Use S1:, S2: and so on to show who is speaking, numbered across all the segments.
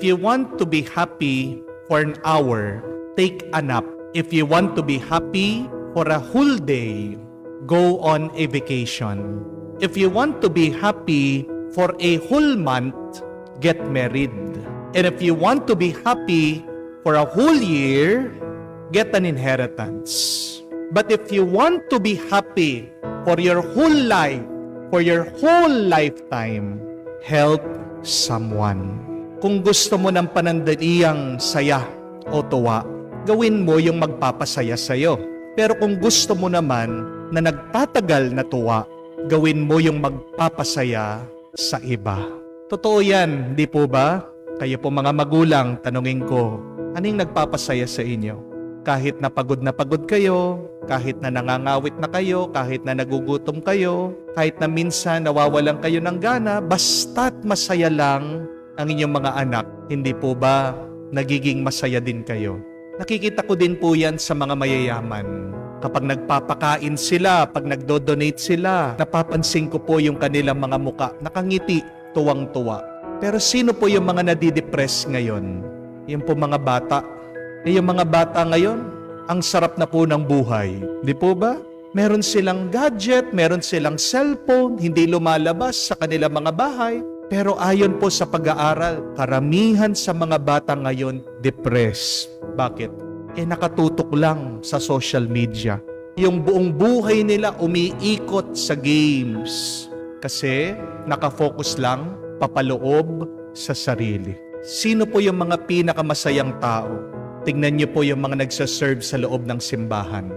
S1: If you want to be happy for an hour, take a nap. If you want to be happy for a whole day, go on a vacation. If you want to be happy for a whole month, get married. And if you want to be happy for a whole year, get an inheritance. But if you want to be happy for your whole life, for your whole lifetime, help someone. Kung gusto mo ng panandaliang saya o tuwa, gawin mo yung magpapasaya sa'yo. Pero kung gusto mo naman na nagtatagal na tuwa, gawin mo yung magpapasaya sa iba. Totoo yan, di po ba? Kayo po mga magulang, tanungin ko, anong nagpapasaya sa inyo? Kahit na pagod kayo, kahit na nangangawit na kayo, kahit na nagugutom kayo, kahit na minsan nawawalan kayo ng gana, basta't masaya lang ang inyong mga anak, hindi po ba nagiging masaya din kayo? Nakikita ko din po yan sa mga mayayaman. Kapag nagpapakain sila, pag nagdo-donate sila, napapansin ko po yung kanilang mga muka, nakangiti, tuwang-tuwa. Pero sino po yung mga nadidepress ngayon? Yung po mga bata. Yung mga bata ngayon, ang sarap na po ng buhay. Di po ba? Meron silang gadget, meron silang cellphone, hindi lumalabas sa kanilang mga bahay. Pero ayon po sa pag-aaral, karamihan sa mga bata ngayon depressed. Bakit? Nakatutok lang sa social media. Yung buong buhay nila umiikot sa games. Kasi nakafocus lang, papaloob sa sarili. Sino po yung mga pinakamasayang tao? Tingnan niyo po yung mga nagsaserve sa loob ng simbahan.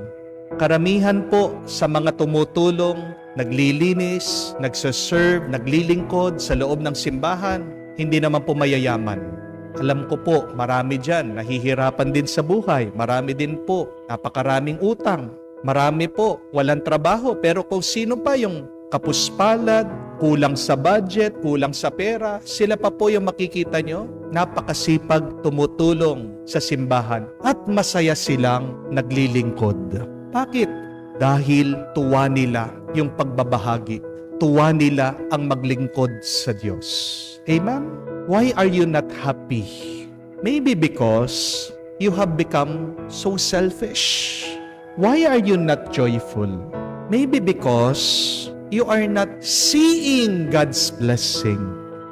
S1: Karamihan po sa mga tumutulong, naglilinis, nagsaserve, naglilingkod sa loob ng simbahan, hindi naman po mayayaman. Alam ko po, marami dyan, nahihirapan din sa buhay. Marami din po, napakaraming utang. Marami po, walang trabaho. Pero kung sino pa yung kapuspalad, kulang sa budget, kulang sa pera, sila pa po yung makikita nyo, napakasipag tumutulong sa simbahan at masaya silang naglilingkod. Bakit? Dahil tuwa nila yung pagbabahagi. Tuwa nila ang maglingkod sa Diyos. Amen? Why are you not happy? Maybe because you have become so selfish. Why are you not joyful? Maybe because you are not seeing God's blessing.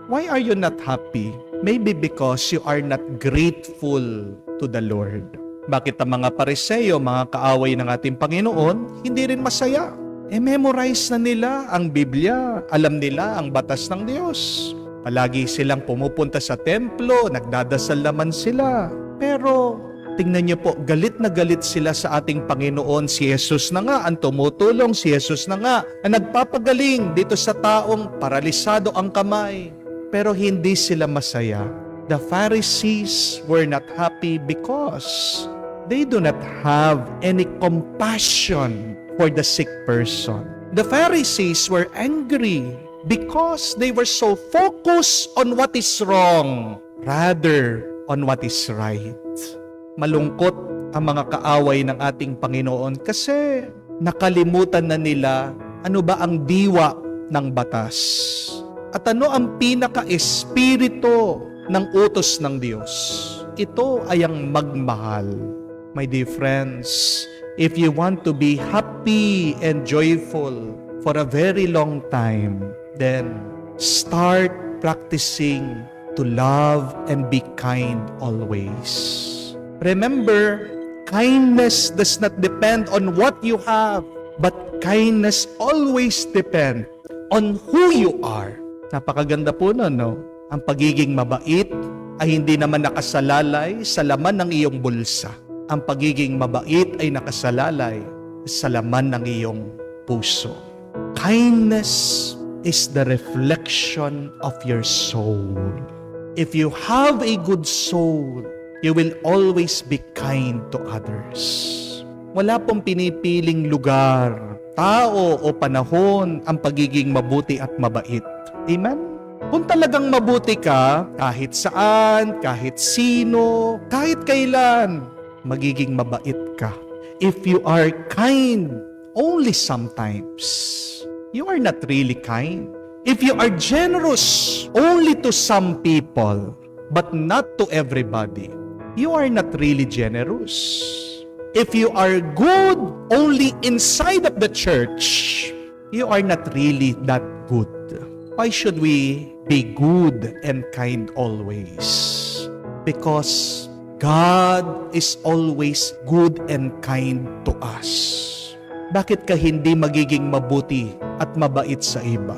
S1: Why are you not happy? Maybe because you are not grateful to the Lord. Bakit ang mga Pariseo, mga kaaway ng ating Panginoon, hindi rin masaya? Memorize na nila ang Biblia. Alam nila ang batas ng Diyos. Palagi silang pumupunta sa templo, nagdadasal naman sila. Pero tingnan niyo po, galit na galit sila sa ating Panginoon. Si Jesus na nga ang tumutulong, si Jesus na nga ang nagpapagaling dito sa taong paralisado ang kamay. Pero hindi sila masaya. The Pharisees were not happy because they do not have any compassion for the sick person. The Pharisees were angry because they were so focused on what is wrong rather on what is right. Malungkot ang mga kaaway ng ating Panginoon kasi nakalimutan na nila ano ba ang diwa ng batas at ano ang pinaka-espiritu ng utos ng Diyos. Ito ay ang magmahal. My dear friends, if you want to be happy and joyful for a very long time, then start practicing to love and be kind always. Remember, kindness does not depend on what you have, but kindness always depends on who you are. Napakaganda po nun, no? Ang pagiging mabait ay hindi naman nakasalalay sa laman ng iyong bulsa. Ang pagiging mabait ay nakasalalay sa laman ng iyong puso. Kindness is the reflection of your soul. If you have a good soul, you will always be kind to others. Wala pong pinipiling lugar, tao o panahon ang pagiging mabuti at mabait. Amen? Kung talagang mabuti ka, kahit saan, kahit sino, kahit kailan, magiging mabait ka. If you are kind only sometimes, you are not really kind. If you are generous only to some people, but not to everybody, you are not really generous. If you are good only inside of the church, you are not really that good. Why should we be good and kind always? Because God is always good and kind to us. Bakit ka hindi magiging mabuti at mabait sa iba?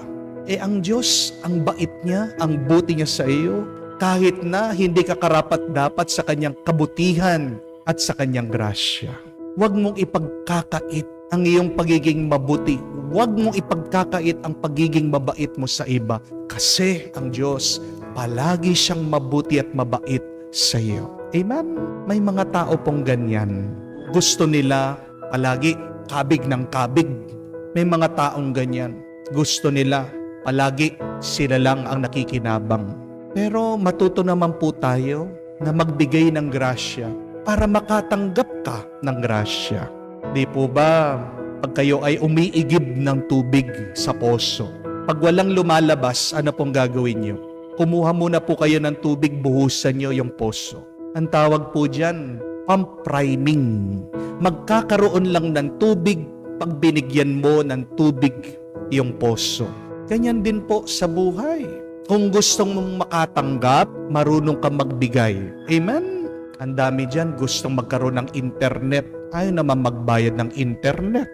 S1: Ang Diyos, ang bait niya, ang buti niya sa iyo, kahit na hindi ka karapat-dapat sa kanyang kabutihan at sa kanyang grasya. Huwag mong ipagkakait ang iyong pagiging mabuti. Huwag mong ipagkakait ang pagiging mabait mo sa iba. Kasi ang Diyos, palagi siyang mabuti at mabait sa iyo. Amen? May mga tao pong ganyan. Gusto nila palagi kabig ng kabig. May mga taong ganyan. Gusto nila palagi sila lang ang nakikinabang. Pero matuto naman po tayo na magbigay ng grasya para makatanggap ka ng grasya. Di po ba, pag kayo ay umiigib ng tubig sa poso, pag walang lumalabas, ano pong gagawin nyo? Kumuha muna po kayo ng tubig, buhusan nyo yung poso. Ang tawag po dyan, pump priming. Magkakaroon lang ng tubig pag binigyan mo ng tubig yung poso. Ganyan din po sa buhay. Kung gustong mong makatanggap, marunong kang magbigay. Amen? Ang dami dyan, gustong magkaroon ng internet. Ayaw naman magbayad ng internet.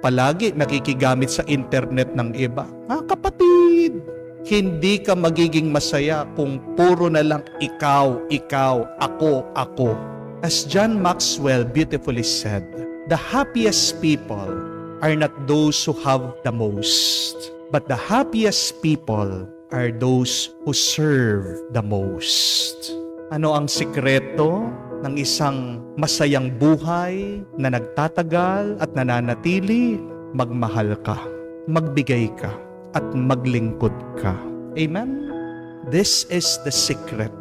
S1: Palagi nakikigamit sa internet ng iba. Kapatid, hindi ka magiging masaya kung puro na lang ikaw, ako. As John Maxwell beautifully said, the happiest people are not those who have the most, but the happiest people are those who serve the most. Ano ang sikreto ng isang masayang buhay na nagtatagal at nananatili? Magmahal ka, magbigay ka, at maglingkod ka. Amen? This is the secret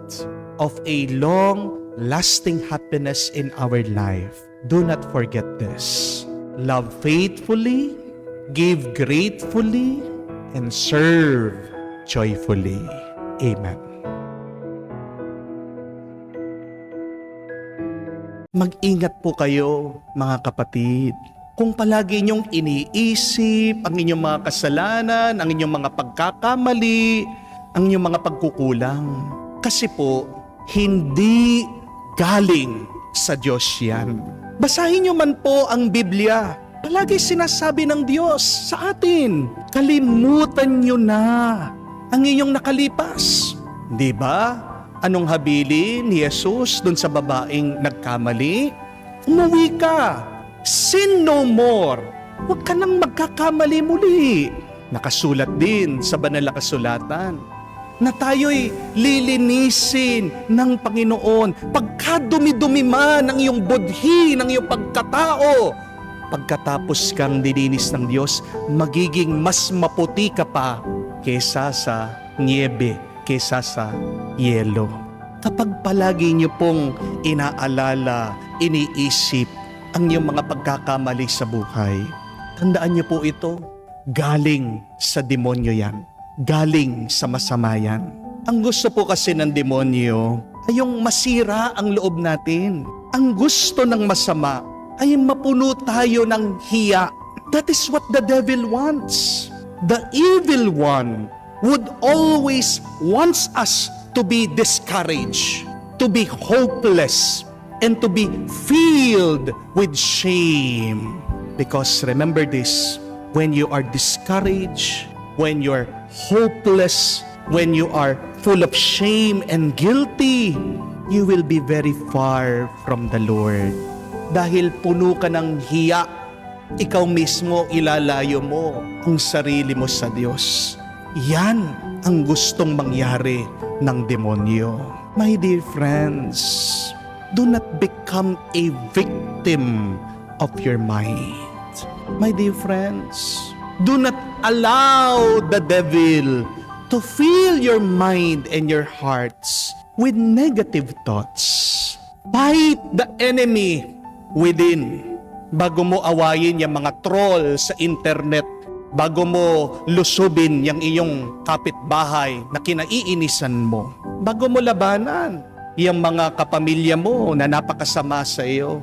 S1: of a long-lasting happiness in our life. Do not forget this. Love faithfully, give gratefully, and serve joyfully. Amen. Mag-ingat po kayo, mga kapatid. Kung palagi inyong iniisip ang inyong mga kasalanan, ang inyong mga pagkakamali, ang inyong mga pagkukulang. Kasi po, hindi galing sa Diyos yan. Basahin nyo man po ang Biblia. Palagi sinasabi ng Diyos sa atin, kalimutan nyo na ang inyong nakalipas. Di ba? Anong habili ni Jesus dun sa babaeng nagkamali? Umuwi ka. Sin no more. Huwag ka nang magkakamali muli. Nakasulat din sa banal na kasulatan na tayo'y lilinisin ng Panginoon pagka dumi-dumi man ang iyong budhi, ng iyong pagkatao. Pagkatapos kang dilinis ng Diyos, magiging mas maputi ka pa kesa sa niebe, kesa sa yelo. Kapag palagi niyo pong inaalala, iniisip ang iyong mga pagkakamali sa buhay, tandaan niyo po ito, galing sa demonyo yan. Galing sa masama yan. Ang gusto po kasi ng demonyo ay yung masira ang loob natin. Ang gusto ng masama ay mapuno tayo ng hiya. That is what the devil wants. The evil one would always wants us to be discouraged, to be hopeless, and to be filled with shame. Because remember this, when you are discouraged, when you're hopeless, when you are full of shame and guilty, you will be very far from the Lord. Dahil puno ka ng hiya, ikaw mismo ilalayo mo ang sarili mo sa Diyos. Yan ang gustong mangyari ng demonyo. My dear friends, do not become a victim of your mind. My dear friends, do not allow the devil to fill your mind and your hearts with negative thoughts. Fight the enemy within. Bago mo awayin yung mga troll sa internet, bago mo lusubin yung iyong kapitbahay na kinaiinisan mo, bago mo labanan yung mga kapamilya mo na napakasama sa iyo,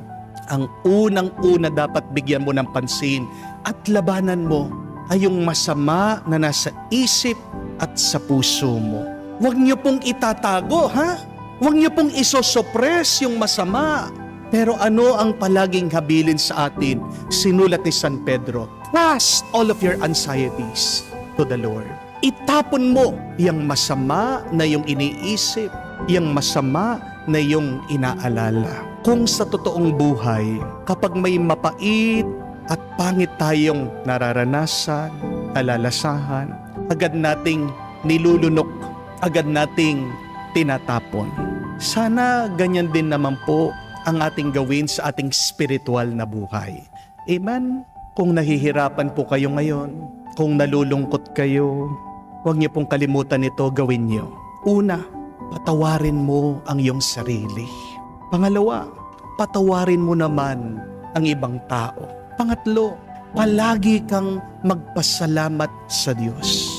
S1: ang unang-una dapat bigyan mo ng pansin at labanan mo ay yung masama na nasa isip at sa puso mo. Huwag niyo pong itatago, ha? Huwag niyo pong isosuppress yung masama. Pero ano ang palaging habilin sa atin? Sinulat ni San Pedro, cast all of your anxieties to the Lord. Itapon mo yung masama na yung iniisip, yung masama na yung inaalala. Kung sa totoong buhay, kapag may mapait at pangit tayong nararanasan, kalalasahan, agad nating nilulunok, agad nating tinatapon. Sana ganyan din naman po ang ating gawin sa ating spiritual na buhay. Amen? Kung nahihirapan po kayo ngayon, kung nalulungkot kayo, huwag niyo pong kalimutan ito, gawin niyo. Una, patawarin mo ang iyong sarili. Pangalawa, patawarin mo naman ang ibang tao. Pangatlo, palagi kang magpasalamat sa Diyos.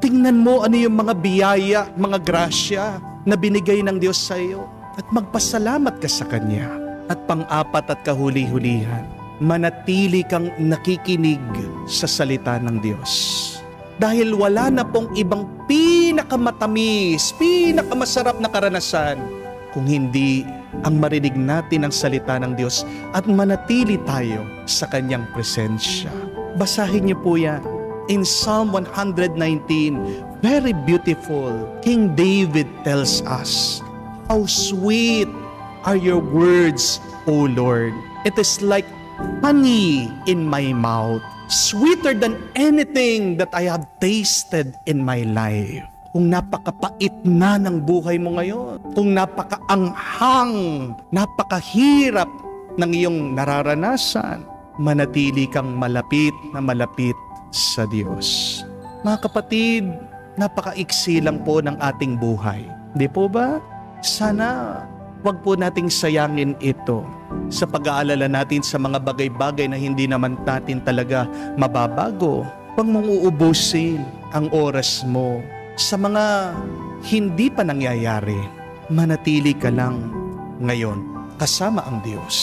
S1: Tingnan mo ano yung mga biyaya, mga grasya na binigay ng Diyos sa iyo at magpasalamat ka sa Kanya. At pang-apat at kahuli-hulihan, manatili kang nakikinig sa salita ng Diyos. Dahil wala na pong ibang pinakamatamis, pinakamasarap na karanasan kung hindi ang marinig natin ang salita ng Diyos at manatili tayo sa Kanyang presensya. Basahin niyo po yan. In Psalm 119, very beautiful, King David tells us, how sweet are your words, O Lord. It is like honey in my mouth, sweeter than anything that I have tasted in my life. Kung napakapait na ng buhay mo ngayon, kung napakaanghang, napakahirap ng iyong nararanasan, manatili kang malapit na malapit sa Diyos. Mga kapatid, napakaiksi lang po ng ating buhay. Di po ba? Sana wag po nating sayangin ito sa pag-aalala natin sa mga bagay-bagay na hindi naman natin talaga mababago. Huwag mong uubusin ang oras mo sa mga hindi pa nangyayari. Manatili ka lang ngayon kasama ang Diyos.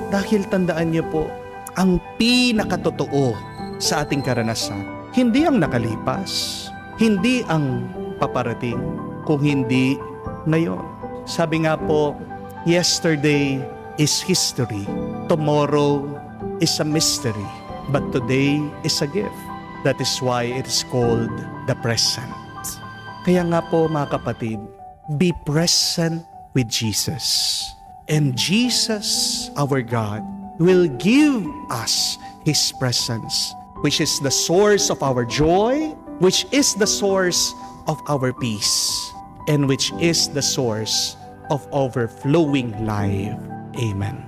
S1: Dahil tandaan niyo po, ang pinakatotoo sa ating karanasan, hindi ang nakalipas, hindi ang paparating, kung hindi ngayon. Sabi nga po, yesterday is history, tomorrow is a mystery, but today is a gift. That is why it is called the present. Kaya nga po mga kapatid, be present with Jesus. And Jesus, our God, will give us His presence, which is the source of our joy, which is the source of our peace, and which is the source of overflowing life. Amen.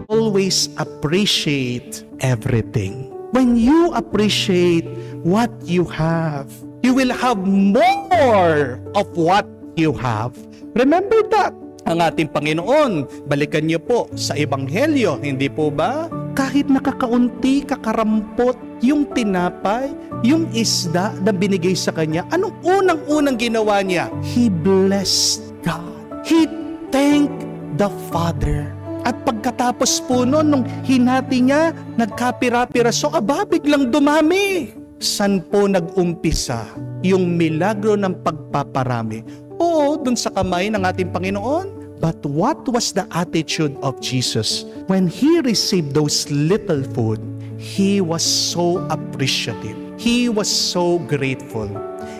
S1: Always appreciate everything. When you appreciate what you have, you will have more of what you have. Remember that. Ang ating Panginoon, balikan niyo po sa Ebanghelyo, hindi po ba? Kahit nakakaunti, kakarampot, yung tinapay, yung isda na binigay sa kanya, anong unang-unang ginawa niya? He blessed God. He thanked the Father. At pagkatapos po noon, nung hinati niya, nagkapira-piraso, biglang dumami. San po nag-umpisa yung milagro ng pagpaparami? Oo, dun sa kamay ng ating Panginoon. But what was the attitude of Jesus? When He received those little food, He was so appreciative. He was so grateful.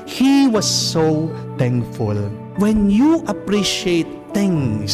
S1: He was so thankful. When you appreciate things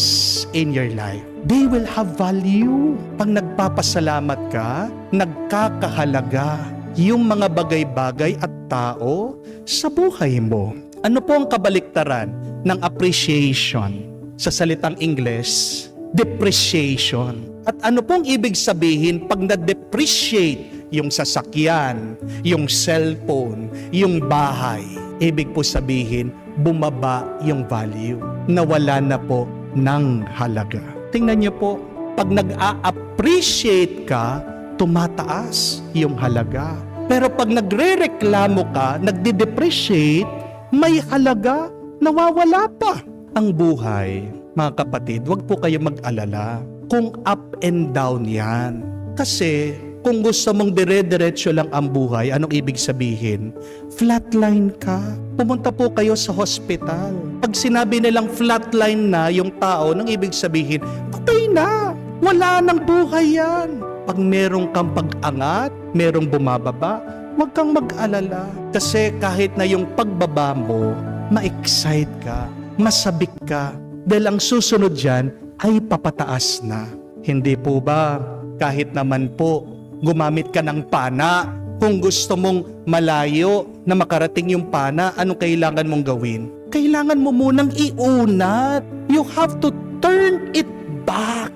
S1: in your life, they will have value. Pag nagpapasalamat ka, nagkakahalaga yung mga bagay-bagay at tao sa buhay mo. Ano po ang kabaliktaran ng appreciation? Sa salitang Ingles, depreciation. At ano pong ibig sabihin pag na-depreciate yung sasakyan, yung cellphone, yung bahay? Ibig po sabihin, bumaba yung value. Nawala na po ng halaga. Tingnan niyo po, pag nag-a-appreciate ka, tumataas yung halaga. Pero pag nagre-reklamo ka, nagde-depreciate, may halaga, nawawala pa. Ang buhay, mga kapatid, wag po kayo mag-alala kung up and down yan. Kasi kung gusto mong dire-diretso lang ang buhay, anong ibig sabihin? Flatline ka. Pumunta po kayo sa hospital. Pag sinabi nilang flatline na yung tao, anong ibig sabihin? Patay na. Wala nang buhay yan. Pag merong kang pag-angat, merong bumababa, huwag kang mag-alala. Kasi kahit na yung pagbaba mo, ma-excite ka, masabik ka. Dahil ang susunod dyan ay papataas na. Hindi po ba kahit naman po gumamit ka ng pana, kung gusto mong malayo na makarating yung pana, anong kailangan mong gawin? Kailangan mo munang iunat. You have to turn it back.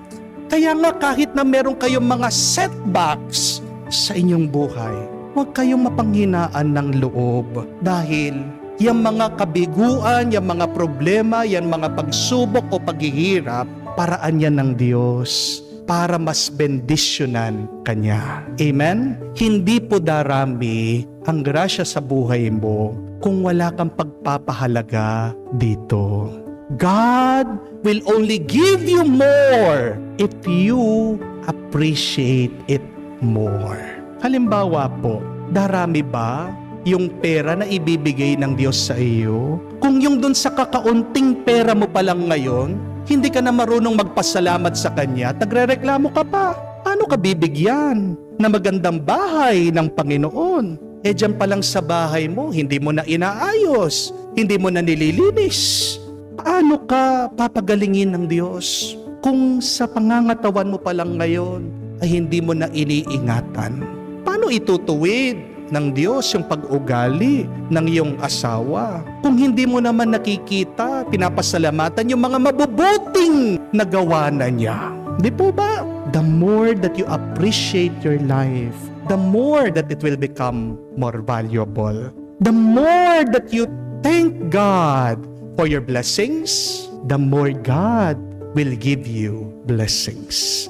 S1: Kaya nga kahit na meron kayong mga setbacks sa inyong buhay, huwag kayong mapanghinaan ng loob. Dahil yung mga kabiguan, yung mga problema, yung mga pagsubok o paghihirap, paraan yan ng Diyos para mas bendisyonan Kanya. Amen? Hindi po darami ang grasya sa buhay mo kung wala kang pagpapahalaga dito. God will only give you more if you appreciate it more. Halimbawa po, darami ba yung pera na ibibigay ng Diyos sa iyo? Kung yung dun sa kakaunting pera mo pa lang ngayon, hindi ka na marunong magpasalamat sa Kanya, nagrereklamo ka pa. Paano ka bibigyan na magandang bahay ng Panginoon? Diyan pa lang sa bahay mo, hindi mo na inaayos, hindi mo na nililinis. Paano ka papagalingin ng Diyos kung sa pangangatawan mo pa lang ngayon ay hindi mo na iniingatan? Paano itutuwid ng Diyos yung pag-ugali ng iyong asawa kung hindi mo naman nakikita, pinapasalamatan yung mga mabubuting nagawa na niya? Di po ba? The more that you appreciate your life, the more that it will become more valuable. The more that you thank God for your blessings, the more God will give you blessings.